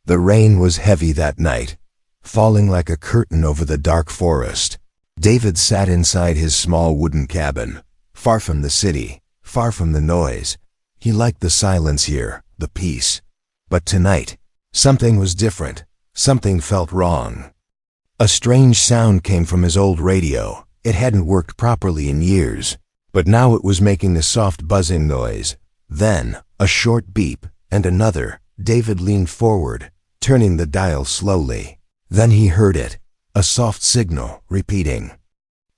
The rain was heavy that night, falling like a curtain over the dark forest. David sat inside his small wooden cabin, far from the city, far from the noise. He liked the silence here, the peace. But tonight, something was different. Something felt wrong. A strange sound came from his old radio. It hadn't worked properly in years, but now it was making a soft buzzing noise. Then, a short beep, and another. David leaned forward, turning the dial slowly. Then he heard it, a soft signal, repeating.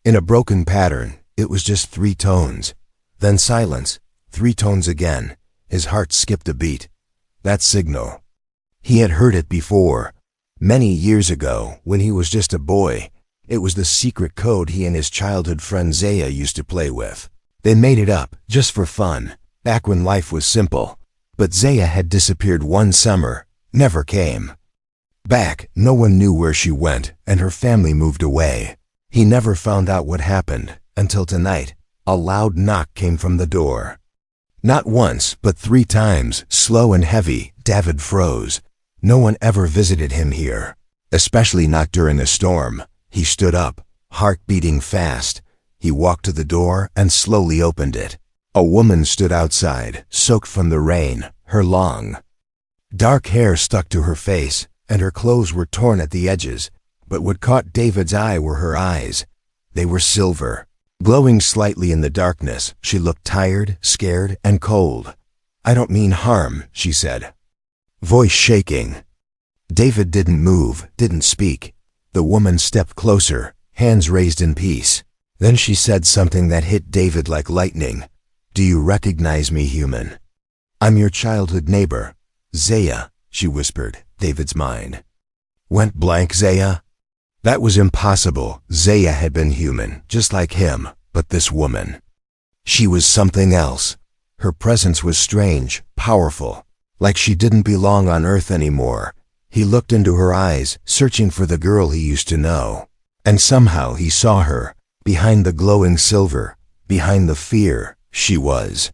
In a broken pattern, it was just 3 tones. Then silence, 3 tones again. His heart skipped a beat. That signal. He had heard it before. Many years ago, when he was just a boy. It was the secret code he and his childhood friend Zaya used to play with. They made it up, just for fun, back when life was simple. But Zaya had disappeared one summer, never came back. No one knew where she went, and her family moved away. He never found out what happened, until tonight. A loud knock came from the door. Not once, but 3 times, slow and heavy. David froze. No one ever visited him here, especially not during a storm. He stood up, heart beating fast. He walked to the door and slowly opened it. A woman stood outside, soaked from the rain. Her long, dark hair stuck to her face, and her clothes were torn at the edges. But what caught David's eye were her eyes. They were silver, glowing slightly in the darkness. She looked tired, scared, and cold. "I don't mean harm," she said, voice shaking. David didn't move, didn't speak. The woman stepped closer, hands raised in peace. Then she said something that hit David like lightning. "Do you recognize me, human? I'm your childhood neighbor, Zaya," she whispered. David's mind went blank. Zaya? That was impossible. Zaya had been human, just like him, but this woman. She was something else. Her presence was strange, powerful, like she didn't belong on Earth anymore. He looked into her eyes, searching for the girl he used to know. And somehow he saw her, behind the glowing silver, behind the fear. She was.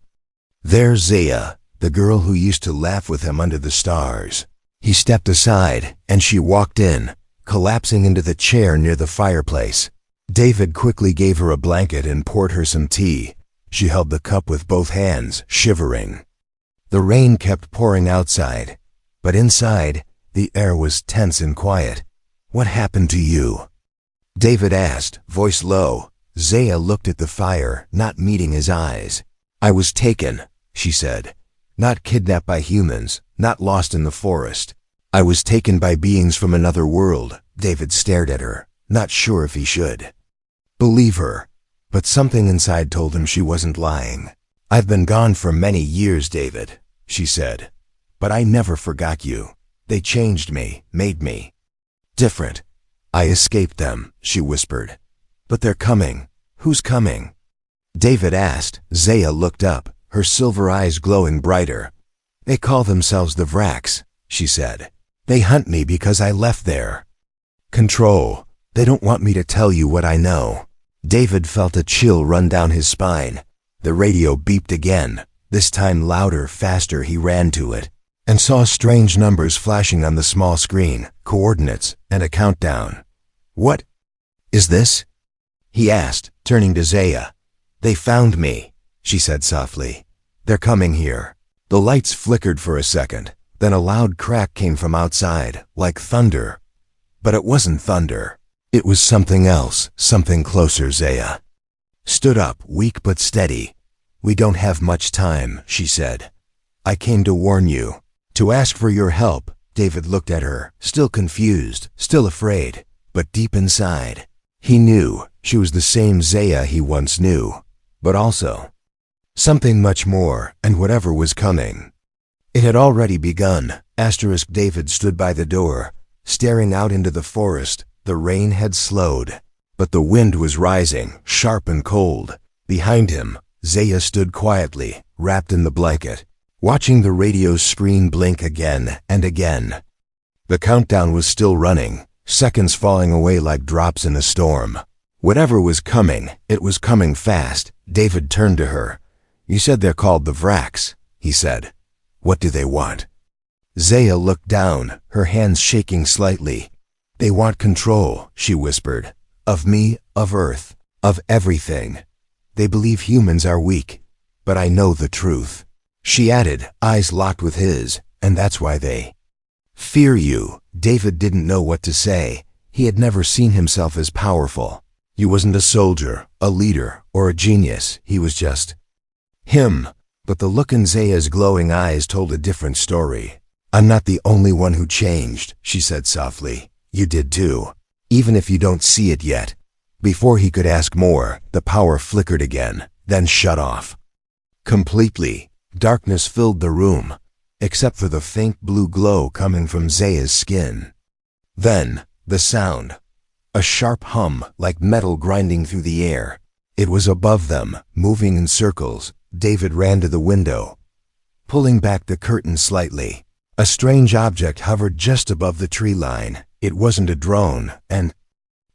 There's Zaya, the girl who used to laugh with him under the stars. He stepped aside, and she walked in, collapsing into the chair near the fireplace. David quickly gave her a blanket and poured her some tea. She held the cup with both hands, shivering. The rain kept pouring outside, but inside, the air was tense and quiet. "What happened to you?" David asked, voice low. Zaya looked at the fire, not meeting his eyes. "I was taken," she said. "Not kidnapped by humans, not lost in the forest. I was taken by beings from another world." David stared at her, not sure if he should believe her, but something inside told him she wasn't lying. "I've been gone for many years, David," she said, "but I never forgot you. They changed me, made me different. I escaped them," she whispered. "But they're coming. Who's coming?" David asked. Zaya looked up, her silver eyes glowing brighter. "They call themselves the Vraks," she said. "They hunt me because I left there. Control. They don't want me to tell you what I know." David felt a chill run down his spine. The radio beeped again, this time louder, faster. He ran to it and saw strange numbers flashing on the small screen, coordinates, and a countdown. "What is this?" he asked, turning to Zaya. "They found me," she said softly. "They're coming here." The lights flickered for a second, then a loud crack came from outside, like thunder. But it wasn't thunder. It was something else, something closer. Zaya stood up, weak but steady. "We don't have much time," she said. "I came to warn you, to ask for your help." David looked at her, still confused, still afraid, but deep inside, he knew she was the same Zaya he once knew, but also something much more, and whatever was coming. It had already begun. David stood by the door, staring out into the forest. The rain had slowed, but the wind was rising, sharp and cold. Behind him, Zaya stood quietly, wrapped in the blanket, watching the radio screen blink again and again. The countdown was still running, seconds falling away like drops in a storm. Whatever was coming, it was coming fast. David turned to her. "You said they're called the Vraks," he said. "What do they want?" Zaya looked down, her hands shaking slightly. They want control, she whispered. Of me, of Earth, of everything. They believe humans are weak, but I know the truth. She added, eyes locked with his, and that's why they fear you. David didn't know what to say. He had never seen himself as powerful. He wasn't a soldier, a leader, or a genius. He was just him. But the look in Zaya's glowing eyes told a different story. I'm not the only one who changed, she said softly. You did too. Even if you don't see it yet. Before he could ask more, the power flickered again, then shut off. Completely, darkness filled the room, except for the faint blue glow coming from Zaya's skin. Then, the sound. A sharp hum, like metal grinding through the air. It was above them, moving in circles. David ran to the window, pulling back the curtain slightly. A strange object hovered just above the tree line. It wasn't a drone, and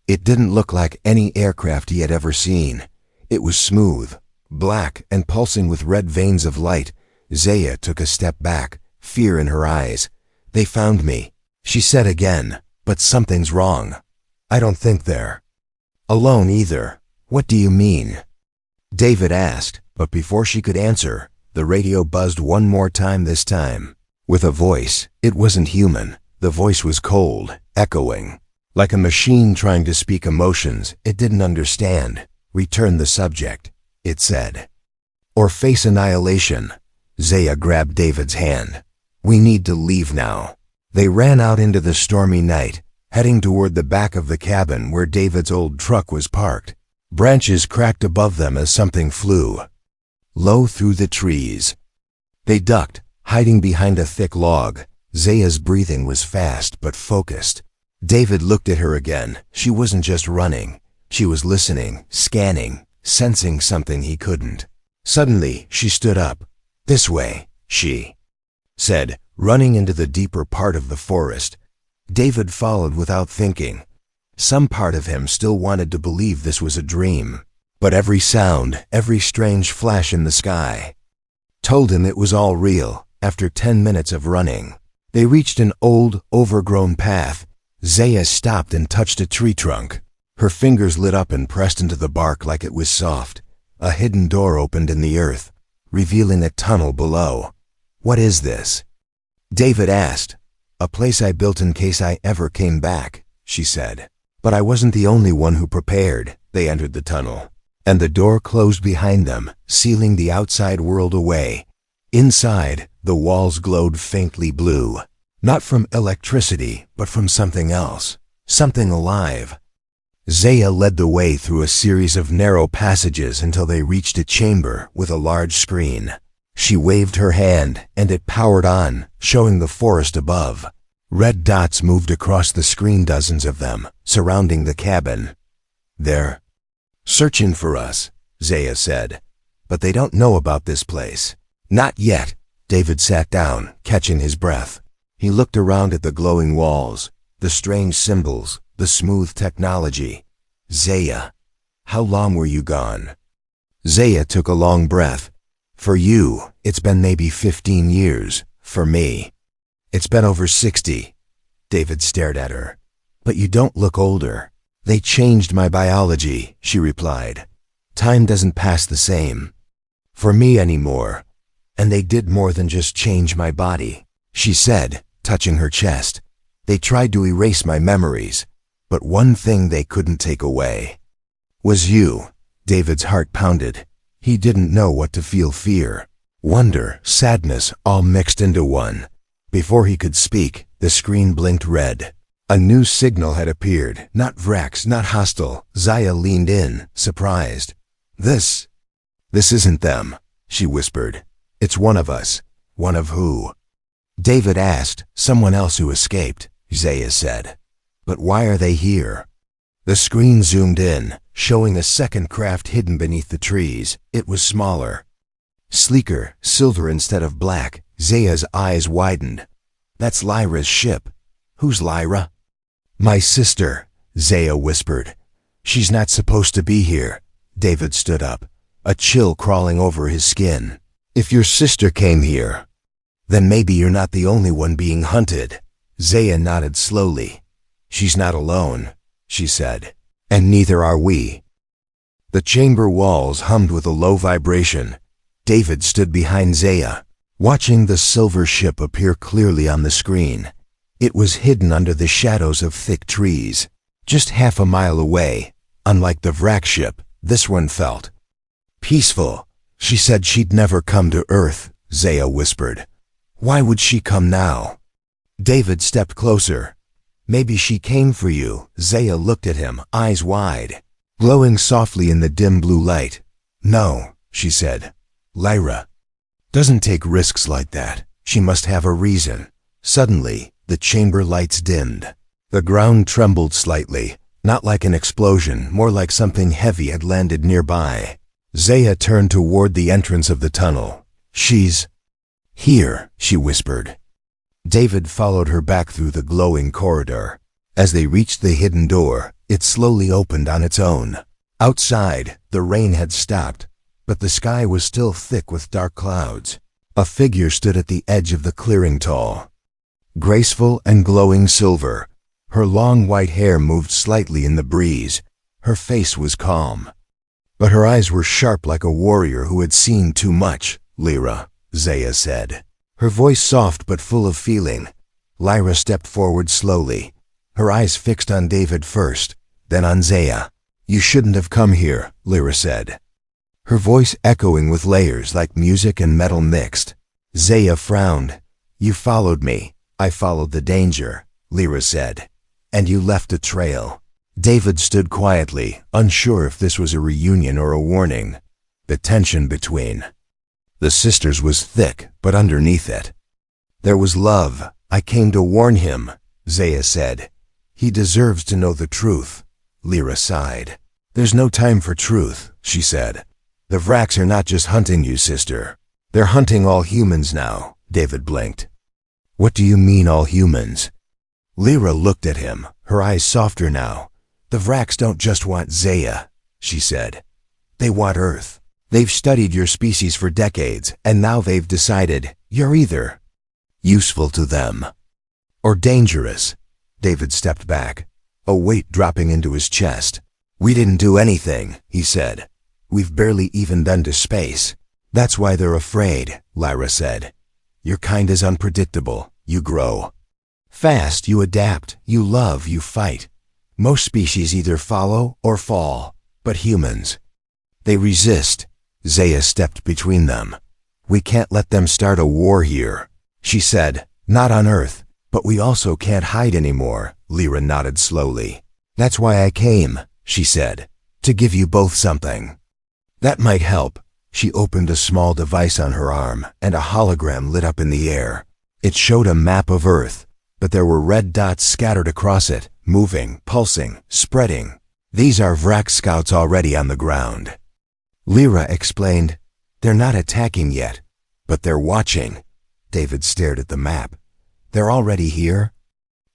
it didn't look like any aircraft he had ever seen. It was smooth, black, and pulsing with red veins of light. Zaya took a step back, fear in her eyes. They found me, she said again, but something's wrong. I don't think they're alone either. What do you mean? David asked, but before she could answer, the radio buzzed one more time this time. With a voice, it wasn't human. The voice was cold, echoing. Like a machine trying to speak emotions it didn't understand. Return the subject, it said. Or face annihilation. Zaya grabbed David's hand. We need to leave now. They ran out into the stormy night, heading toward the back of the cabin where David's old truck was parked. Branches cracked above them as something flew low through the trees. They ducked, hiding behind a thick log. Zaya's breathing was fast but focused. David looked at her again. She wasn't just running. She was listening, scanning, sensing something he couldn't. Suddenly, she stood up. This way, she said, running into the deeper part of the forest. David followed without thinking. Some part of him still wanted to believe this was a dream, but every sound, every strange flash in the sky, told him it was all real. After 10 minutes of running, they reached an old, overgrown path. Zaya stopped and touched a tree trunk. Her fingers lit up and pressed into the bark like it was soft. A hidden door opened in the earth, revealing a tunnel below. What is this? David asked. A place I built in case I ever came back, she said. But I wasn't the only one who prepared. They entered the tunnel, and the door closed behind them, sealing the outside world away. Inside, the walls glowed faintly blue. Not from electricity, but from something else. Something alive. Zaya led the way through a series of narrow passages until they reached a chamber with a large screen. She waved her hand, and it powered on, showing the forest above. Red dots moved across the screen, dozens of them, surrounding the cabin. They're searching for us, Zaya said. But they don't know about this place. Not yet. David sat down, catching his breath. He looked around at the glowing walls, the strange symbols, the smooth technology. Zaya, how long were you gone? Zaya took a long breath. For you, it's been maybe 15 years. For me, it's been over 60. David stared at her. But you don't look older. They changed my biology, she replied. Time doesn't pass the same for me anymore. And they did more than just change my body, she said, touching her chest. They tried to erase my memories, but one thing they couldn't take away was you. David's heart pounded. He didn't know what to feel: fear, wonder, sadness, all mixed into one. Before he could speak, the screen blinked red. A new signal had appeared, not Vrax, not hostile. Zaya leaned in, surprised. This isn't them, she whispered. It's one of us. One of who? David asked. Someone else who escaped, Zaya said. But why are they here? The screen zoomed in, showing a second craft hidden beneath the trees. It was smaller, sleeker, silver instead of black. Zaya's eyes widened. That's Lyra's ship. Who's Lyra? My sister, Zaya whispered. She's not supposed to be here. David stood up, a chill crawling over his skin. If your sister came here, Then maybe you're not the only one being hunted. Zaya nodded slowly. She's not alone, she said. And neither are we. The chamber walls hummed with a low vibration. David stood behind Zaya, watching the silver ship appear clearly on the screen. It was hidden under the shadows of thick trees, just half a mile away. Unlike the wrack ship, this one felt peaceful. She said she'd never come to Earth, Zaya whispered. Why would she come now? David stepped closer. Maybe she came for you. Zaya looked at him, eyes wide, glowing softly in the dim blue light. No, she said. Lyra doesn't take risks like that. She must have a reason. Suddenly, the chamber lights dimmed. The ground trembled slightly, not like an explosion, more like something heavy had landed nearby. Zaya turned toward the entrance of the tunnel. She's here, she whispered. David followed her back through the glowing corridor. As they reached the hidden door, it slowly opened on its own. Outside, the rain had stopped, but the sky was still thick with dark clouds. A figure stood at the edge of the clearing, tall, graceful and glowing silver. Her long white hair moved slightly in the breeze. Her face was calm, but her eyes were sharp like a warrior who had seen too much. Lyra, Zaya said, her voice soft but full of feeling. Lyra stepped forward slowly, her eyes fixed on David first, then on Zaya. You shouldn't have come here, Lyra said, her voice echoing with layers like music and metal mixed. Zaya frowned. You followed me. I followed the danger, Lyra said. And you left a trail. David stood quietly, unsure if this was a reunion or a warning. The tension between the sisters was thick, but underneath it, there was love. I came to warn him, Zaya said. He deserves to know the truth. Lyra sighed. There's no time for truth, she said. The Vraks are not just hunting you, sister. They're hunting all humans now. David blinked. What do you mean, all humans? Lyra looked at him, her eyes softer now. The Vraks don't just want Zaya, she said. They want Earth. They've studied your species for decades, and now they've decided you're either useful to them or dangerous. David stepped back, a weight dropping into his chest. We didn't do anything, he said. We've barely even been to space. That's why they're afraid, Lyra said. Your kind is unpredictable. You grow fast, you adapt, you love, you fight. Most species either follow or fall, but humans, they resist. Zaya stepped between them. We can't let them start a war here, she said. Not on Earth, but we also can't hide anymore. Lyra nodded slowly. That's why I came, she said, to give you both something. That might help. She opened a small device on her arm, and a hologram lit up in the air. It showed a map of Earth, but there were red dots scattered across it, moving, pulsing, spreading. These are Vrak scouts already on the ground. Lyra explained. They're not attacking yet, but they're watching. David stared at the map. They're already here?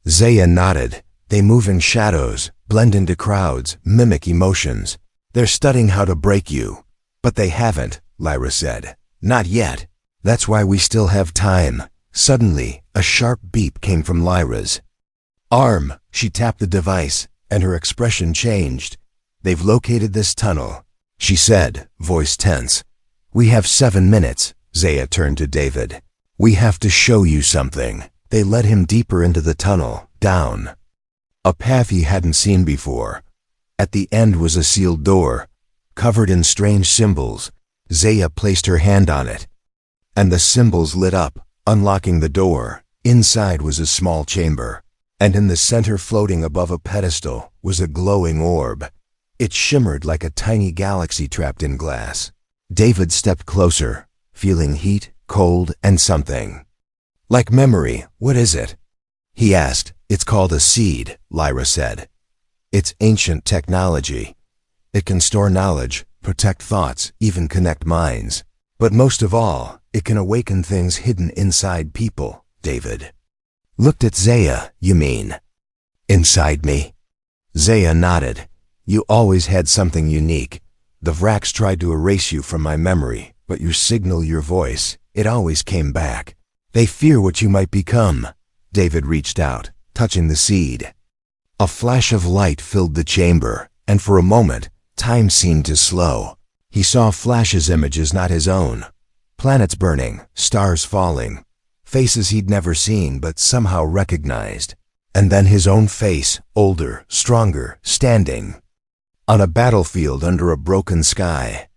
Zaya nodded. They move in shadows, blend into crowds, mimic emotions. They're studying how to break you. But they haven't, Lyra said. Not yet. That's why we still have time. Suddenly, a sharp beep came from Lyra's arm. She tapped the device, and her expression changed. They've located this tunnel, she said, voice tense. We have 7 minutes. Zaya turned to David. We have to show you something. They led him deeper into the tunnel, down a path he hadn't seen before. At the end was a sealed door, covered in strange symbols. Zaya placed her hand on it, and the symbols lit up, unlocking the door. Inside was a small chamber, and in the center, floating above a pedestal, was a glowing orb. It shimmered like a tiny galaxy trapped in glass. David stepped closer, feeling heat, cold, and something like memory. What is it? He asked. It's called a seed, Lyra said. It's ancient technology. It can store knowledge, protect thoughts, even connect minds. But most of all, it can awaken things hidden inside people. David looked at Zaya. You mean inside me? Zaya nodded. You always had something unique. The Vraks tried to erase you from my memory, but your signal, your voice, it always came back. They fear what you might become. David reached out, touching the seed. A flash of light filled the chamber, and for a moment, time seemed to slow. He saw flashes, images not his own. Planets burning, stars falling, faces he'd never seen but somehow recognized. And then his own face, older, stronger, standing on a battlefield under a broken sky.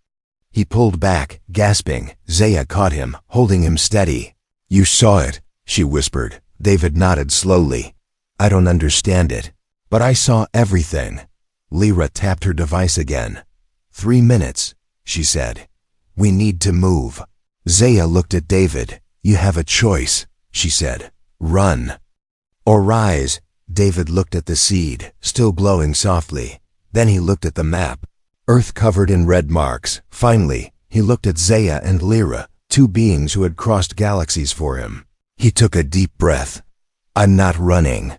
He pulled back, gasping. Zaya caught him, holding him steady. "You saw it," she whispered. David nodded slowly. "I don't understand it, but I saw everything." Lyra tapped her device again. 3 minutes, she said. "We need to move." Zaya looked at David. "You have a choice," she said. "Run or rise." David looked at the seed, still glowing softly. Then he looked at the map, Earth covered in red marks. Finally, he looked at Zaya and Lyra, two beings who had crossed galaxies for him. He took a deep breath. "I'm not running,"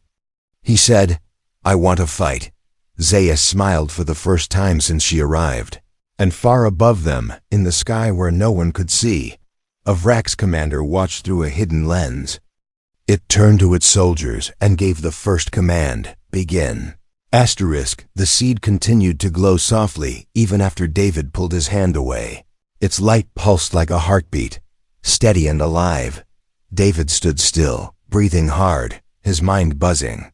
he said. "I want to fight." Zaya smiled for the first time since she arrived. And far above them, in the sky where no one could see, a Vrax commander watched through a hidden lens. It turned to its soldiers and gave the first command: begin. The seed continued to glow softly even after David pulled his hand away. Its light pulsed like a heartbeat, steady and alive. David stood still, breathing hard, his mind buzzing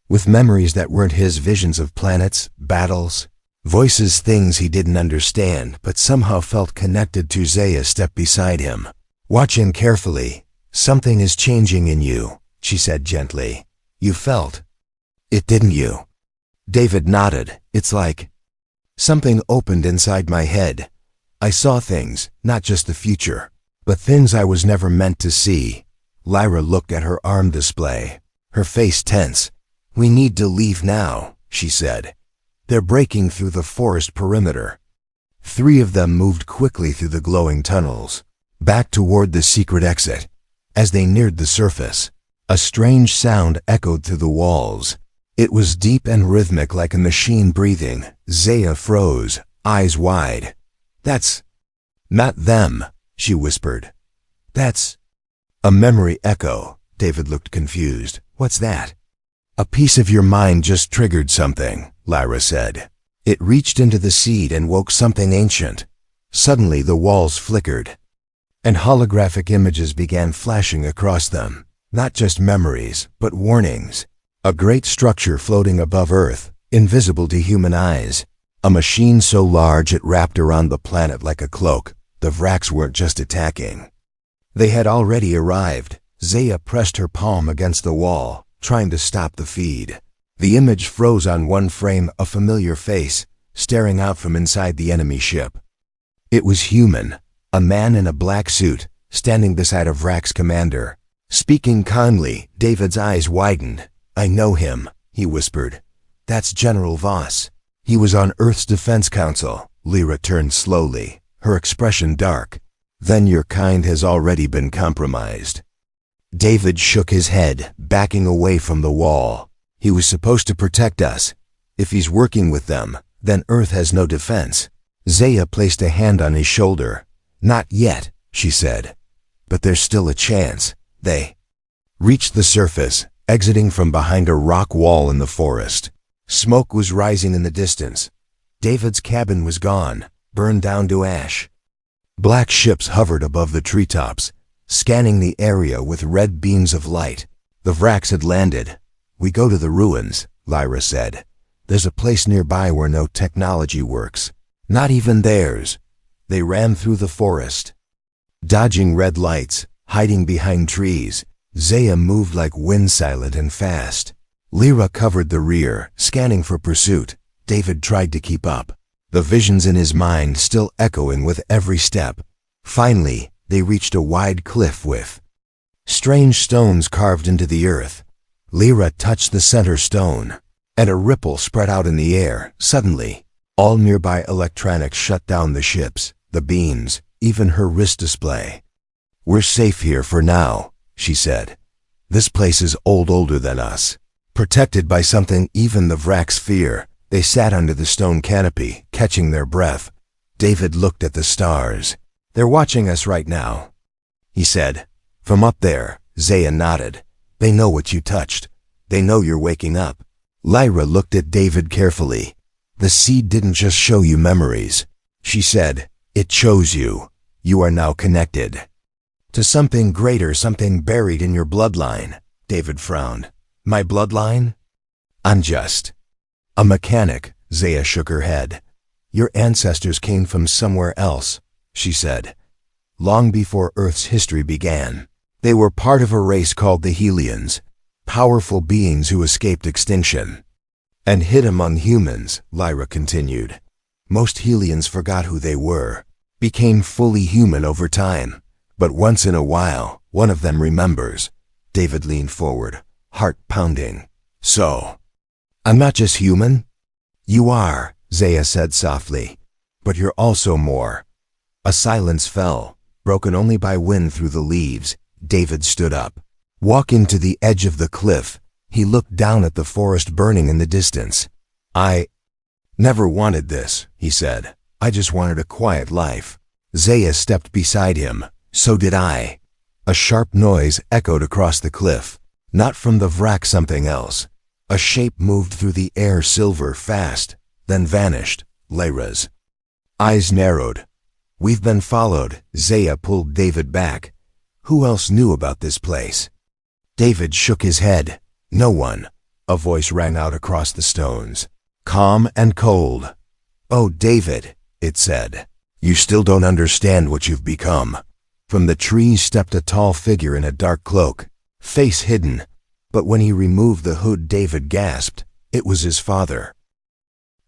with memories that weren't his, visions of planets, battles, voices, things he didn't understand but somehow felt connected to. Zaya stepped beside him. "Watch him carefully. Something is changing in you," she said gently. "You felt it, didn't you?" David nodded. "It's like something opened inside my head. I saw things, not just the future, but things I was never meant to see." Lyra looked at her arm display, her face tense. "We need to leave now," she said. "They're breaking through the forest perimeter." 3 of them moved quickly through the glowing tunnels, back toward the secret exit. As they neared the surface, a strange sound echoed through the walls. It was deep and rhythmic, like a machine breathing. Zaya froze, eyes wide. "That's not them," she whispered. "That's a memory echo." David looked confused. "What's that?" "A piece of your mind just triggered something," Lyra said. "It reached into the seed and woke something ancient." Suddenly the walls flickered, and holographic images began flashing across them. Not just memories, but warnings. A great structure floating above Earth, invisible to human eyes. A machine so large it wrapped around the planet like a cloak. The Vrax weren't just attacking. They had already arrived. Zaya pressed her palm against the wall, trying to stop the feed. The image froze on one frame, a familiar face, staring out from inside the enemy ship. It was human, a man in a black suit, standing beside a Vrax commander. Speaking kindly, David's eyes widened. "I know him," he whispered. "That's General Voss. He was on Earth's Defense Council." Lyra turned slowly, her expression dark. "Then your kind has already been compromised." David shook his head, backing away from the wall. "He was supposed to protect us. If he's working with them, then Earth has no defense." Zaya placed a hand on his shoulder. "Not yet," she said. "But there's still a chance." They reached the surface, exiting from behind a rock wall in the forest. Smoke was rising in the distance. David's cabin was gone, burned down to ash. Black ships hovered above the treetops, scanning the area with red beams of light. The Vrax had landed. "We go to the ruins," Lyra said. "There's a place nearby where no technology works. Not even theirs." They ran through the forest, dodging red lights, hiding behind trees. Zaya moved like wind, silent and fast. Lyra covered the rear, scanning for pursuit. David tried to keep up, the visions in his mind still echoing with every step. Finally, they reached a wide cliff with strange stones carved into the earth. Lyra touched the center stone, and a ripple spread out in the air. Suddenly, all nearby electronics shut down: the ships, the beams, even her wrist display. "We're safe here for now," she said. "This place is older than us, protected by something even the Vrax fear." They sat under the stone canopy, catching their breath. David looked at the stars. "They're watching us right now," he said. From up there, Zaya nodded. They know what you touched. They know you're waking up. Lyra looked at David carefully. The seed didn't just show you memories. She said, it chose you. You are now connected to something greater, something buried in your bloodline. David frowned. My bloodline? I'm just a mechanic. Zaya shook her head. Your ancestors came from somewhere else, she said. Long before Earth's history began. They were part of a race called the Helians, powerful beings who escaped extinction and hid among humans, Lyra continued. Most Helians forgot who they were, became fully human over time, but once in a while, one of them remembers. David leaned forward, heart pounding. So, I'm not just human? You are, Zaya said softly, but you're also more. A silence fell, broken only by wind through the leaves. David stood up, walking to the edge of the cliff. He looked down at the forest burning in the distance. I never wanted this, he said. I just wanted a quiet life. Zaya stepped beside him. So did I. A sharp noise echoed across the cliff. Not from the wrack, something else. A shape moved through the air, silver, fast, then vanished. Lyra's eyes narrowed. We've been followed. Zaya pulled David back. Who else knew about this place? David shook his head. No one. A voice rang out across the stones, calm and cold. Oh, David, it said. You still don't understand what you've become. From the trees stepped a tall figure in a dark cloak, face hidden. But when he removed the hood, David gasped. It was his father.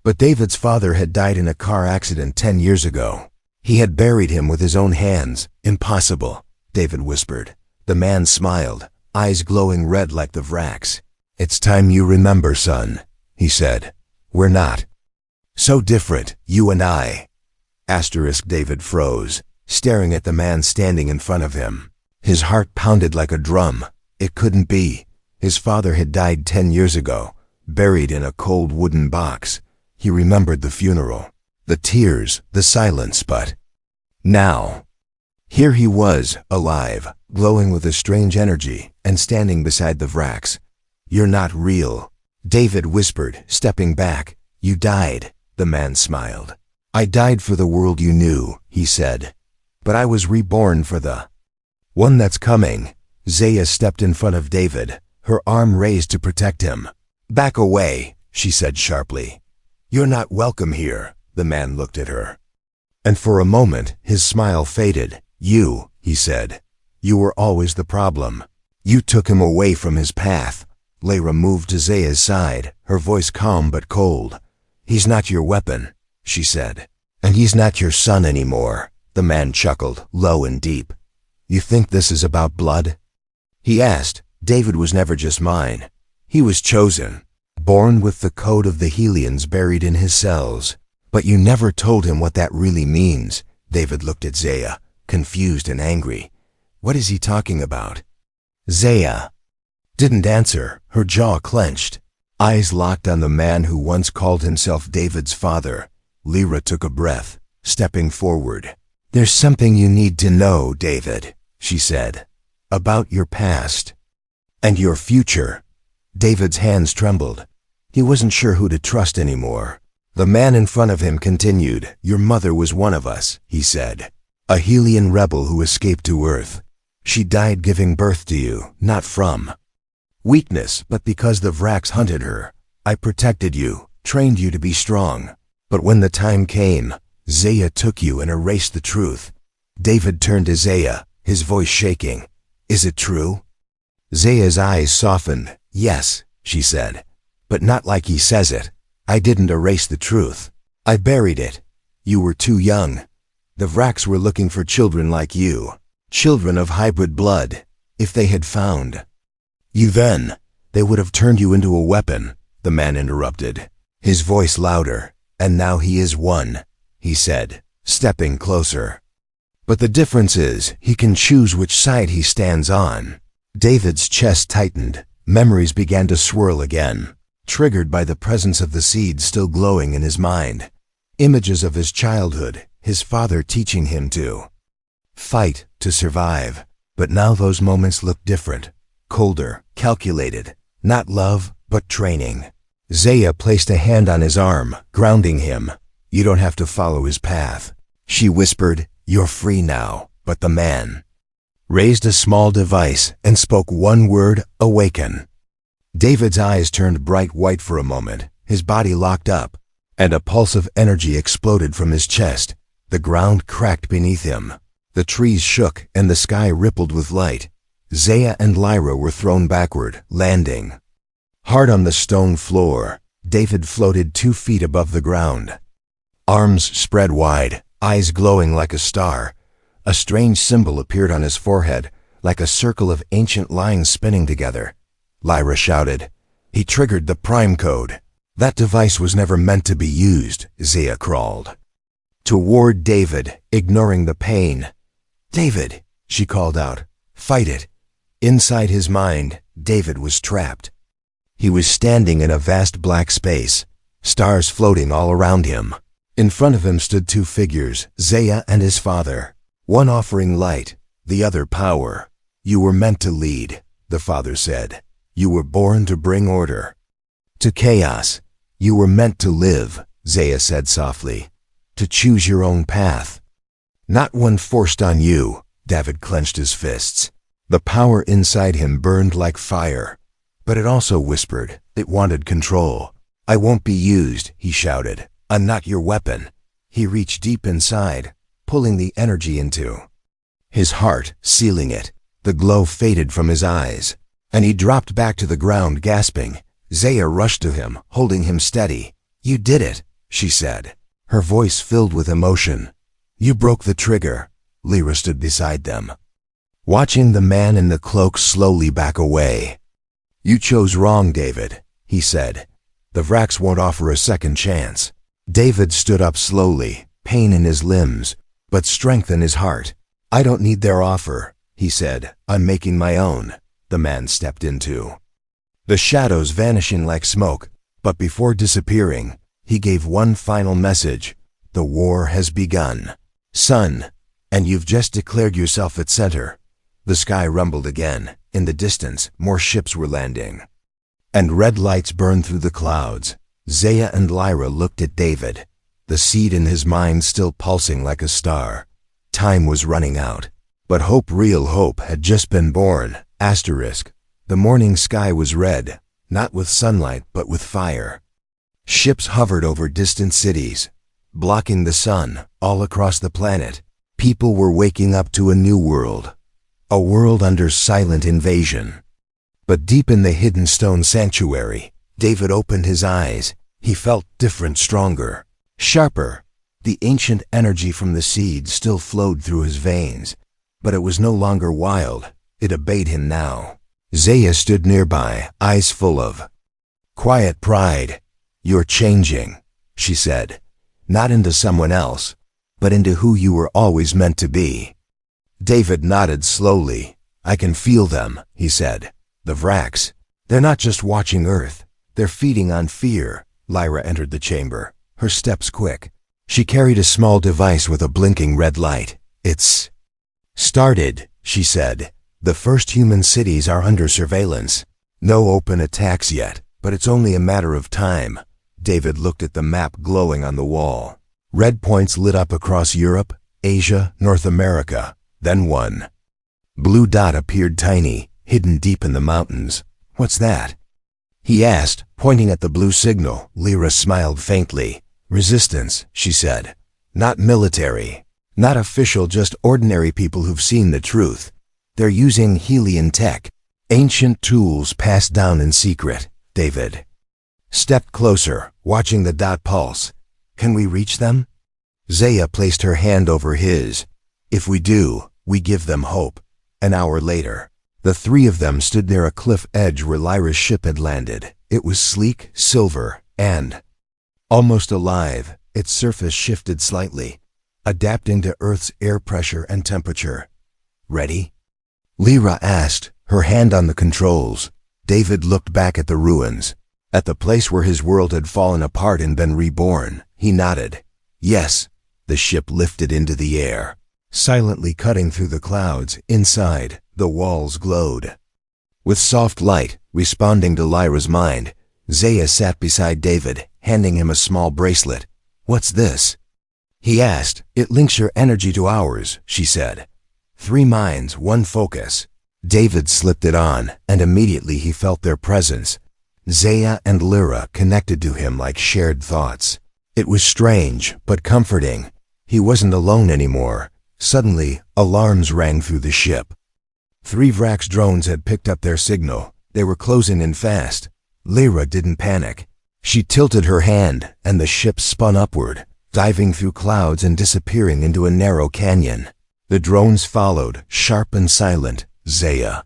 But David's father had died in a car accident 10 years ago. He had buried him with his own hands. Impossible, David whispered. The man smiled, eyes glowing red like the wracks. It's time you remember, son, he said. We're not so different, you and I. David froze, staring at the man standing in front of him. His heart pounded like a drum. It couldn't be. His father had died 10 years ago, buried in a cold wooden box. He remembered the funeral, the tears, the silence, but now, here he was, alive, glowing with a strange energy, and standing beside the wracks. You're not real, David whispered, stepping back. You died, the man smiled. I died for the world you knew, he said. But I was reborn for the one that's coming. Zaya stepped in front of David, her arm raised to protect him. Back away, she said sharply. You're not welcome here. The man looked at her. And for a moment, his smile faded. You, he said. You were always the problem. You took him away from his path. Lyra moved to Zaya's side, her voice calm but cold. He's not your weapon, she said. And he's not your son anymore. The man chuckled, low and deep. You think this is about blood? He asked. David was never just mine. He was chosen, born with the code of the Helians buried in his cells. But you never told him what that really means. David looked at Zaya, confused and angry. What is he talking about? Zaya didn't answer, her jaw clenched, eyes locked on the man who once called himself David's father. Lyra took a breath, stepping forward. There's something you need to know, David, she said, about your past and your future. David's hands trembled. He wasn't sure who to trust anymore. The man in front of him continued. Your mother was one of us, he said. A Helian rebel who escaped to Earth. She died giving birth to you, not from weakness, but because the Vraks hunted her. I protected you, trained you to be strong. But when the time came, Zaya took you and erased the truth. David turned to Zaya, his voice shaking. Is it true? Zaya's eyes softened. Yes, she said. But not like he says it. I didn't erase the truth. I buried it. You were too young. The Vraks were looking for children like you, children of hybrid blood. If they had found you then, they would have turned you into a weapon, the man interrupted, his voice louder. And now he is one, he said, stepping closer. But the difference is, he can choose which side he stands on. David's chest tightened. Memories began to swirl again, triggered by the presence of the seed still glowing in his mind. Images of his childhood, his father teaching him to fight to survive. But now those moments looked different, colder, calculated. Not love, but training. Zaya placed a hand on his arm, grounding him. You don't have to follow his path. She whispered, you're free now. But the man raised a small device and spoke one word, awaken. David's eyes turned bright white for a moment, his body locked up, and a pulse of energy exploded from his chest. The ground cracked beneath him. The trees shook and the sky rippled with light. Zaya and Lyra were thrown backward, landing hard on the stone floor. David floated 2 feet above the ground. Arms spread wide, eyes glowing like a star. A strange symbol appeared on his forehead, like a circle of ancient lines spinning together. Lyra shouted, he triggered the prime code. That device was never meant to be used, Zaya crawled toward David, ignoring the pain. David, she called out, fight it. Inside his mind, David was trapped. He was standing in a vast black space, stars floating all around him. In front of him stood 2 figures, Zaya and his father, one offering light, the other power. You were meant to lead, the father said. You were born to bring order to chaos. You were meant to live, Zaya said softly, to choose your own path. Not one forced on you. David clenched his fists. The power inside him burned like fire, but it also whispered. It wanted control. I won't be used, he shouted. I'm not your weapon. He reached deep inside, pulling the energy into his heart, sealing it. The glow faded from his eyes, and he dropped back to the ground, gasping. Zaya rushed to him, holding him steady. You did it, she said, her voice filled with emotion. You broke the trigger. Lyra stood beside them, watching the man in the cloak slowly back away. You chose wrong, David, he said. The Vraks won't offer a second chance. David stood up slowly, pain in his limbs, but strength in his heart. I don't need their offer, he said. I'm making my own. The man stepped into the shadows, vanishing like smoke, but before disappearing, he gave one final message. The war has begun, son, and you've just declared yourself its center. The sky rumbled again. In the distance, more ships were landing, and red lights burned through the clouds. Zaya and Lyra looked at David, the seed in his mind still pulsing like a star. Time was running out, but hope, real hope, had just been born. Asterisk. The morning sky was red, not with sunlight but with fire. Ships hovered over distant cities, blocking the sun all across the planet. People were waking up to a new world, a world under silent invasion. But deep in the hidden stone sanctuary, David opened his eyes. He felt different, stronger, sharper. The ancient energy from the seed still flowed through his veins, but it was no longer wild. It obeyed him now. Zaya stood nearby, eyes full of quiet pride. You're changing, she said, not into someone else, but into who you were always meant to be. David nodded slowly. I can feel them, he said. The Vraks. They're not just watching Earth. They're feeding on fear. Lyra entered the chamber, her steps quick. She carried a small device with a blinking red light. It's started, she said. The first human cities are under surveillance. No open attacks yet, but it's only a matter of time. David looked at the map glowing on the wall. Red points lit up across Europe, Asia, North America. Then one blue dot appeared, tiny, hidden deep in the mountains. What's that? He asked, pointing at the blue signal. Lyra smiled faintly. Resistance, she said. Not military, not official, just ordinary people who've seen the truth. They're using Helian tech, ancient tools passed down in secret. David stepped closer, watching the dot pulse. Can we reach them? Zaya placed her hand over his. If we do, we give them hope. An hour later, the 3 of them stood near a cliff edge where Lyra's ship had landed. It was sleek, silver, and almost alive. Its surface shifted slightly, adapting to Earth's air pressure and temperature. Ready? Lyra asked, her hand on the controls. David looked back at the ruins, at the place where his world had fallen apart and been reborn. He nodded. Yes. The ship lifted into the air, silently cutting through the clouds. Inside, The walls glowed. With soft light, responding to Lyra's mind, Zaya sat beside David, handing him a small bracelet. "What's this?" he asked. "It links your energy to ours," she said. 3 minds, 1 focus. David slipped it on, and immediately he felt their presence. Zaya and Lyra connected to him like shared thoughts. It was strange, but comforting. He wasn't alone anymore. Suddenly, alarms rang through the ship. 3 Vrax drones had picked up their signal. They were closing in fast. Lyra didn't panic. She tilted her hand, and the ship spun upward, diving through clouds and disappearing into a narrow canyon. The drones followed, sharp and silent. Zaya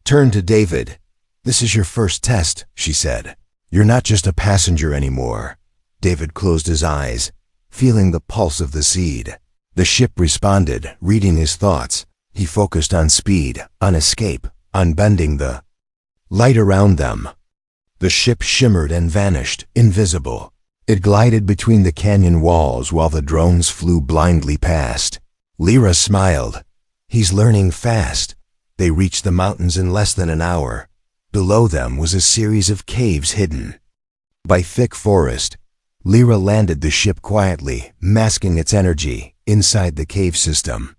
turned to David. "This is your first test," she said. "You're not just a passenger anymore." David closed his eyes, feeling the pulse of the seed. The ship responded, reading his thoughts. He focused on speed, on escape, on bending the light around them. The ship shimmered and vanished, invisible. It glided between the canyon walls while the drones flew blindly past. Lyra smiled. "He's learning fast." They reached the mountains in less than an hour. Below them was a series of caves hidden by thick forest. Lyra landed the ship quietly, masking its energy, inside the cave system.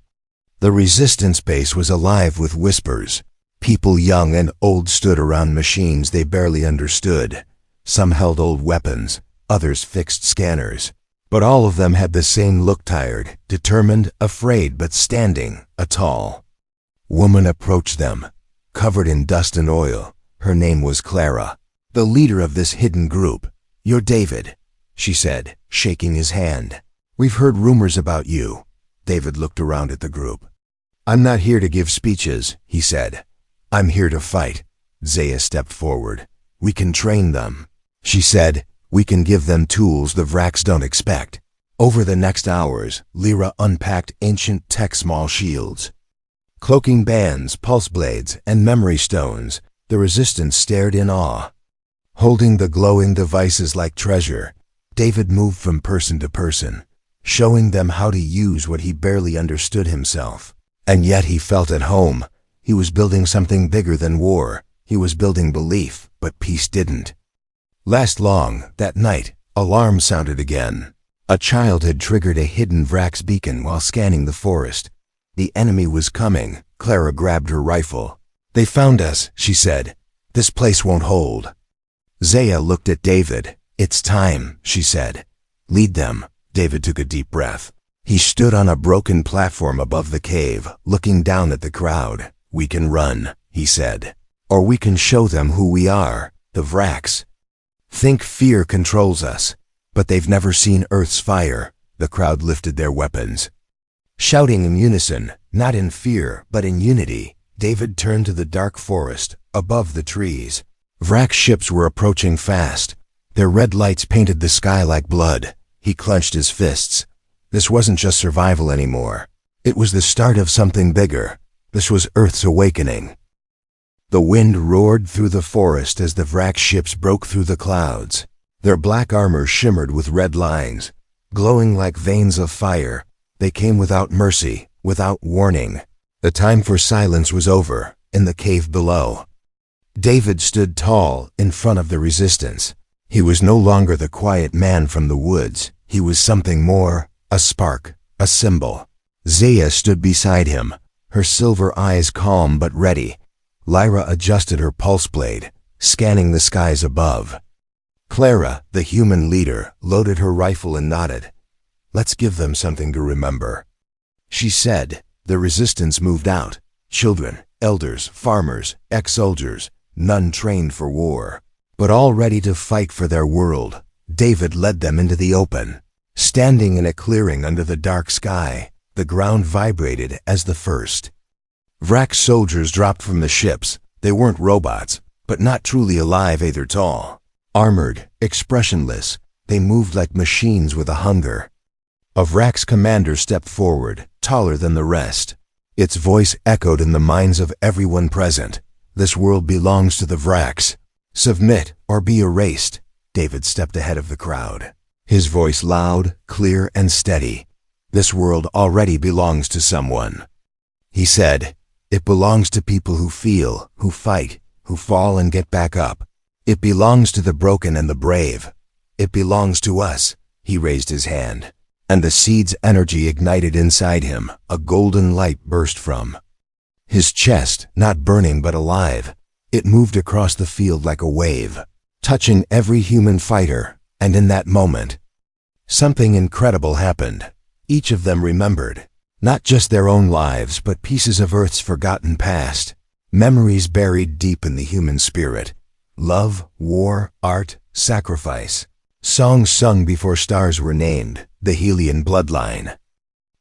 The resistance base was alive with whispers. People young and old stood around machines they barely understood. Some held old weapons, others fixed scanners. But all of them had the same look: tired, determined, afraid, but standing, a tall woman approached them, covered in dust and oil. Her name was Clara, the leader of this hidden group. "You're David," she said, shaking his hand. "We've heard rumors about you." David looked around at the group. "I'm not here to give speeches," he said. "I'm here to fight." Zaya stepped forward. "We can train them," she said. "We can give them tools the Vrax don't expect." Over the next hours, Lyra unpacked ancient tech small shields, cloaking bands, pulse blades, and memory stones. The resistance stared in awe. Holding the glowing devices like treasure, David moved from person to person, showing them how to use what he barely understood himself. And yet he felt at home. He was building something bigger than war. He was building belief, but peace didn't last long. That night, alarms sounded again. A child had triggered a hidden Vrax beacon while scanning the forest. The enemy was coming. Clara grabbed her rifle. "They found us," she said. "This place won't hold." Zaya looked at David. "It's time," she said. "Lead them." David took a deep breath. He stood on a broken platform above the cave, looking down at the crowd. "We can run," he said. "Or we can show them who we are, the Vrax. Think fear controls us, but they've never seen Earth's fire." The crowd lifted their weapons, shouting in unison, not in fear, but in unity. David turned to the dark forest, above the trees. Vrax ships were approaching fast. Their red lights painted the sky like blood. He clenched his fists. This wasn't just survival anymore. It was the start of something bigger. This was Earth's awakening. The wind roared through the forest as the Vrax ships broke through the clouds. Their black armor shimmered with red lines, glowing like veins of fire. They came without mercy, without warning. The time for silence was over, in the cave below. David stood tall, in front of the resistance. He was no longer the quiet man from the woods. He was something more, a spark, a symbol. Zaya stood beside him, her silver eyes calm but ready. Lyra adjusted her pulse blade, scanning the skies above. Clara, the human leader, loaded her rifle and nodded. "Let's give them something to remember," she said. The resistance moved out. Children, elders, farmers, ex-soldiers, none trained for war, but all ready to fight for their world. David led them into the open. Standing in a clearing under the dark sky, the ground vibrated as the first Vrax soldiers dropped from the ships. They weren't robots, but not truly alive either. Tall, armored, expressionless, they moved like machines with a hunger. A Vrax commander stepped forward, taller than the rest. Its voice echoed in the minds of everyone present. "This world belongs to the Vrax. Submit or be erased." David stepped ahead of the crowd, his voice loud, clear, and steady. "This world already belongs to someone," he said. It belongs to people who feel, who fight, who fall and get back up. It belongs to the broken and the brave. It belongs to us." He raised his hand, and the seed's energy ignited inside him. A golden light burst from his chest, not burning but alive. It moved across the field like a wave, touching every human fighter, and in that moment, something incredible happened. Each of them remembered, not just their own lives, but pieces of Earth's forgotten past, memories buried deep in the human spirit. Love, war, art, sacrifice. Songs sung before stars were named, the Helian bloodline.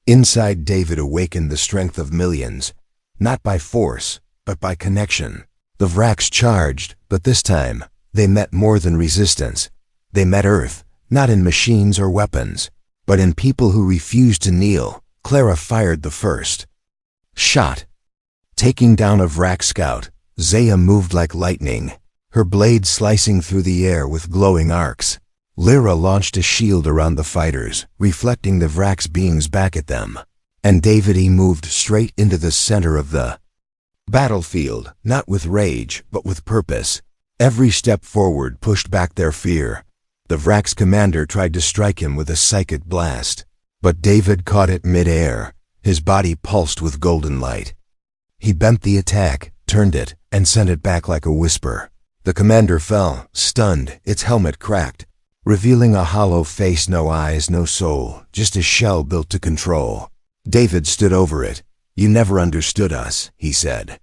Inside David awakened the strength of millions, not by force, but by connection. The Vraks charged, but this time, they met more than resistance. They met Earth, not in machines or weapons, but in people who refused to kneel. Clara fired the first shot. Taking down a Vrak scout, Zaya moved like lightning, her blade slicing through the air with glowing arcs. Lyra launched a shield around the fighters, reflecting the Vrak's beams back at them. And David moved straight into the center of the battlefield, not with rage, but with purpose. Every step forward pushed back their fear. The Vrak's commander tried to strike him with a psychic blast, but David caught it mid-air. His body pulsed with golden light. He bent the attack, turned it, and sent it back like a whisper. The commander fell, stunned, its helmet cracked, revealing a hollow face, no eyes, no soul, just a shell built to control. David stood over it. "You never understood us," he said.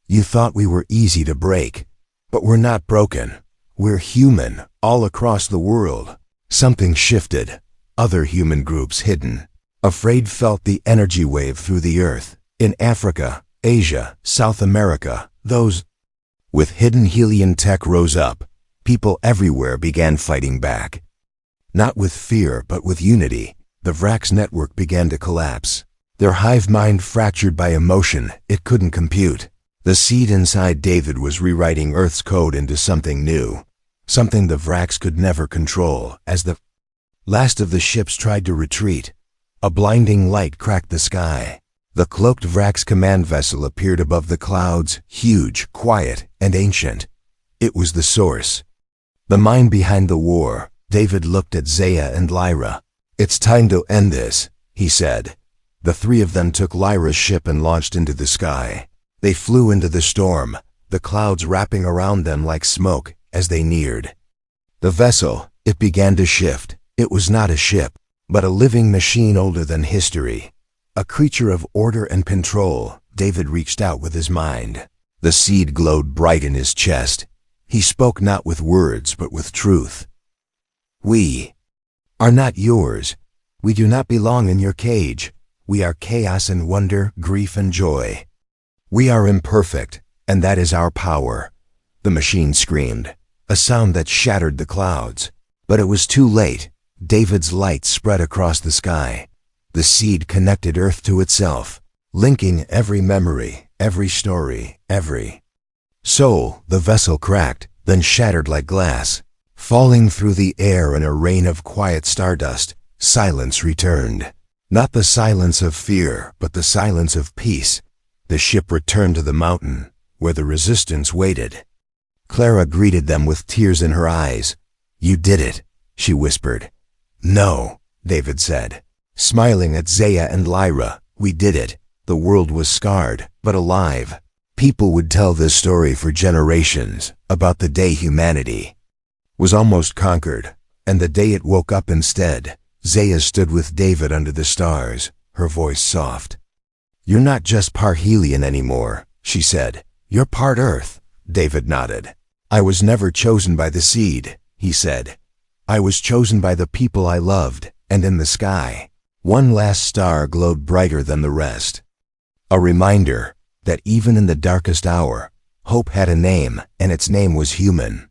"You thought we were easy to break, but we're not broken. We're human, all across the world." Something shifted. Other human groups, hidden, afraid, felt the energy wave through the earth. In Africa, Asia, South America, those with hidden Helian tech rose up. People everywhere began fighting back. Not with fear, but with unity. The Vrak's network began to collapse. Their hive mind fractured by emotion it couldn't compute. The seed inside David was rewriting Earth's code into something new, something the Vraks could never control. As the last of the ships tried to retreat, a blinding light cracked the sky. The cloaked Vrak's command vessel appeared above the clouds, huge, quiet, and ancient. It was the Source, the mind behind the war. David looked at Zaya and Lyra. "It's time to end this," he said. The three of them took Lyra's ship and launched into the sky. They flew into the storm, the clouds wrapping around them like smoke as they neared the vessel. It began to shift. It was not a ship, but a living machine older than history, a creature of order and control. David reached out with his mind. The seed glowed bright in his chest. He spoke not with words, but with truth. "We are not yours. We do not belong in your cage. We are chaos and wonder, grief and joy. We are imperfect, and that is our power." The machine screamed, a sound that shattered the clouds. But it was too late. David's light spread across the sky. The seed connected Earth to itself, linking every memory, every story, every soul. The vessel cracked, then shattered like glass. Falling through the air in a rain of quiet stardust, silence returned. Not the silence of fear, but the silence of peace. The ship returned to the mountain, where the resistance waited. Clara greeted them with tears in her eyes. "You did it," she whispered. "No," David said, smiling at Zaya and Lyra. "We did it." The world was scarred, but alive. People would tell this story for generations, about the day humanity was almost conquered, and the day it woke up instead. Zaya stood with David under the stars, her voice soft. "You're not just part Helian anymore," she said. "You're part Earth." David nodded. "I was never chosen by the seed," he said. "I was chosen by the people I loved." And in the sky, one last star glowed brighter than the rest. A reminder that even in the darkest hour, hope had a name, and its name was human.